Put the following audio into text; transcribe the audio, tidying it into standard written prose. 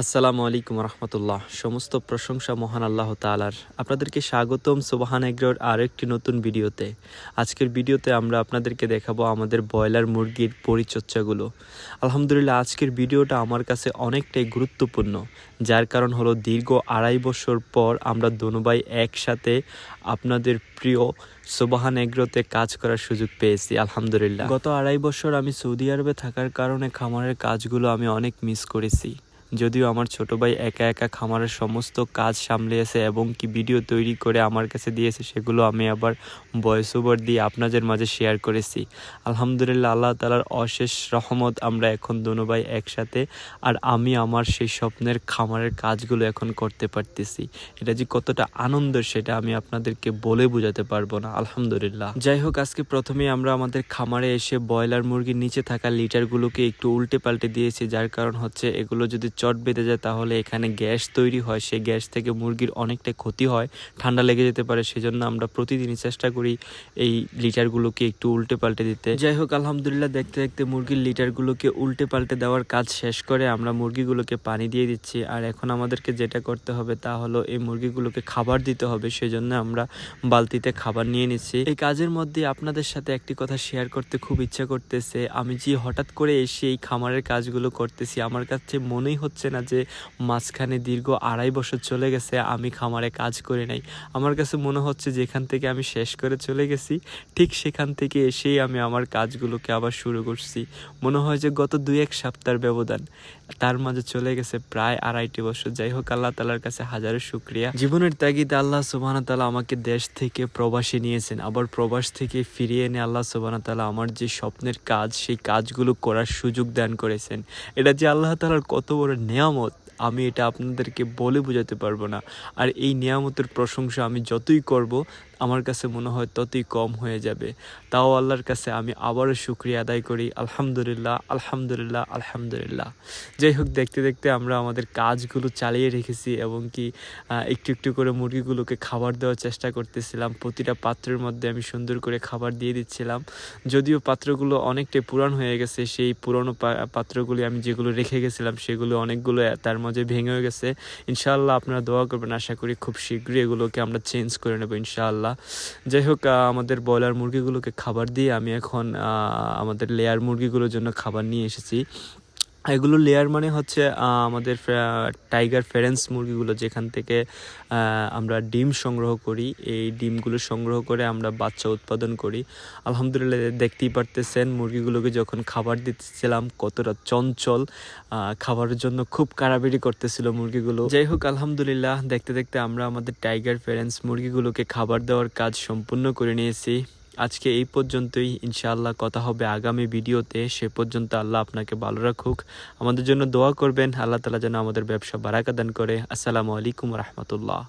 আসসালামু আলাইকুম রহমতুল্লাহ। সমস্ত প্রশংসা মহান আল্লাহ তাআলার। আপনাদেরকে স্বাগতম সুবহান এগ্রোর আরও একটি নতুন ভিডিওতে। আজকের ভিডিওতে আমরা আপনাদেরকে দেখাবো আমাদের ব্রয়লার মুরগির পরিচর্যাগুলো। আলহামদুলিল্লাহ, আজকের ভিডিওটা আমার কাছে অনেকটাই গুরুত্বপূর্ণ, যার কারণ হলো দীর্ঘ 2.5 বছর পর আমরা দোনো ভাই একসাথে আপনাদের প্রিয় সুবহান এগ্রোতে কাজ করার সুযোগ পেয়েছি আলহামদুলিল্লাহ। গত 2.5 বছর আমি সৌদি আরবে থাকার কারণে খামারের কাজগুলো আমি অনেক মিস করেছি। যদিও আমার ছোট ভাই একা একা খামারের সমস্ত কাজ সামলিয়েছে এবং কি ভিডিও তৈরি করে আমার কাছে দিয়েছে, সেগুলো আমি আবার ভয়েস ওভার দিয়ে আপনাদের মাঝে শেয়ার করেছি। আলহামদুলিল্লাহ, আল্লাহ তাআলার অশেষ রহমত, আমরা এখন দোনো ভাই একসাথে, আর আমি আমার সেই স্বপ্নের খামারের কাজগুলো এখন করতে পারতেছি। এটা যে কতটা আনন্দের সেটা আমি আপনাদেরকে বলে বোঝাতে পারবো না। আলহামদুলিল্লাহ, যাই হোক, আজকে প্রথমেই আমরা আমাদের খামারে এসে ব্রয়লার মুরগির নিচে থাকা লিটারগুলোকে একটু উল্টে পাল্টে দিয়েছি, যার কারণ হচ্ছে এগুলো যদি চট বেঁধে যায় তাহলে এখানে গ্যাস তৈরি হয়, সেই গ্যাস থেকে মুরগির অনেকটা ক্ষতি হয়, ঠান্ডা লেগে যেতে পারে। সেজন্য আমরা প্রতিদিনই চেষ্টা করি এই লিটারগুলোকে একটু উল্টে পাল্টে দিতে। যাই হোক, আলহামদুলিল্লাহ, দেখতে দেখতে মুরগির লিটারগুলোকে উল্টে পাল্টে দেওয়ার কাজ শেষ করে আমরা মুরগিগুলোকে পানি দিয়ে দিচ্ছি। আর এখন আমাদেরকে যেটা করতে হবে তা হলো এই মুরগিগুলোকে খাবার দিতে হবে, সেজন্য আমরা বালতিতে খাবার নিয়ে নিচ্ছি। এই কাজের মধ্যে আপনাদের সাথে একটি কথা শেয়ার করতে খুব ইচ্ছা করতেছে। আমি যে হঠাৎ করে এসে এই খামারের কাজগুলো করতেছি, আমার কাছে মনেই হচ্ছে না যে মাঝখানে দীর্ঘ 2.5 বছর চলে গেছে আমি খামারে কাজ করি নাই। আমার কাছে মনে হচ্ছে যেখান থেকে আমি শেষ করে চলে গেছি ঠিক সেখান থেকে এসেই আমি আমার কাজগুলোকে আবার শুরু করছি। মনে হয় যে গত 2-1 সপ্তাহের ব্যবধান, তার মাঝে চলে গেছে প্রায় 2.5 বছর। যাই হোক, আল্লাহ তাআলার কাছে হাজারো শুকরিয়া। জীবনের তাগিদে আল্লাহ সুবহানাহু তাআলা আমাকে দেশ থেকে প্রবাসে নিয়েছেন, আবার প্রবাস থেকে ফিরিয়ে এনে আল্লাহ সুবহানাহু তাআলা আমার যে স্বপ্নের কাজ সেই কাজগুলো করার সুযোগ দান করেছেন। এটা যে আল্লাহ তাআলার কত বড় নেয়ামত, আমি এটা আপনাদেরকে বলে বোঝাতে পারবো না। আর এই নিয়ামতের প্রশংসা আমি যতই করব আমার কাছে মনে হয় ততই কম হয়ে যাবে। তাও আল্লাহর কাছে আমি আবারও শুকরিয়া আদায় করি। আলহামদুলিল্লাহ, আলহামদুলিল্লাহ, আলহামদুলিল্লাহ। যাই হোক, দেখতে দেখতে আমরা আমাদের কাজগুলো চালিয়ে রেখেছি এবং কি একটু একটু করে মুরগিগুলোকে খাবার দেওয়ার চেষ্টা করতেছিলাম। প্রতিটা পাত্রের মধ্যে আমি সুন্দর করে খাবার দিয়ে দিচ্ছিলাম। যদিও পাত্রগুলো অনেকটাই পুরান হয়ে গেছে, সেই পুরনো পাত্রগুলি আমি যেগুলো রেখে গেছিলাম সেগুলো অনেকগুলো তার মাঝে ভেঙেও গেছে। ইনশাআল্লাহ আপনারা দোয়া করবেন, আশা করি খুব শীঘ্রই এগুলোকে আমরা চেঞ্জ করে নেব ইনশাআল্লাহ। যাই হোক, আমাদের ব্রয়লার মুরগিগুলোকে খাবার দিয়ে আমি এখন আমাদের লেয়ার মুরগিগুলোর জন্য খাবার নিয়ে এসেছি। এগুলো লেয়ার মানে হচ্ছে আমাদের টাইগার ফেরেন্স মুরগিগুলো, যেখান থেকে আমরা ডিম সংগ্রহ করি। এই ডিমগুলো সংগ্রহ করে আমরা বাচ্চা উৎপাদন করি। আলহামদুলিল্লাহ, দেখতেই পারতেছেন মুরগিগুলোকে যখন খাবার দিচ্ছিলাম কতটা চঞ্চল, খাবারের জন্য খুব কাড়াবেড়ি করতেছিল মুরগিগুলো। যাই হোক, আলহামদুলিল্লাহ, দেখতে দেখতে আমরা আমাদের টাইগার ফেরেন্স মুরগিগুলোকে খাবার দেওয়ার কাজ সম্পূর্ণ করে নিয়েছি। আজকে এই পর্যন্তই। ইনশাআল্লাহ কথা হবে আগামী ভিডিওতে। সে পর্যন্ত আল্লাহ আপনাকে ভালো রাখুক। আমাদের জন্য দোয়া করবেন, আল্লাহ তাআলা যেন আমাদের ব্যবসা বারাকা দান করে। আসসালামু আলাইকুম রহমতুল্লাহ।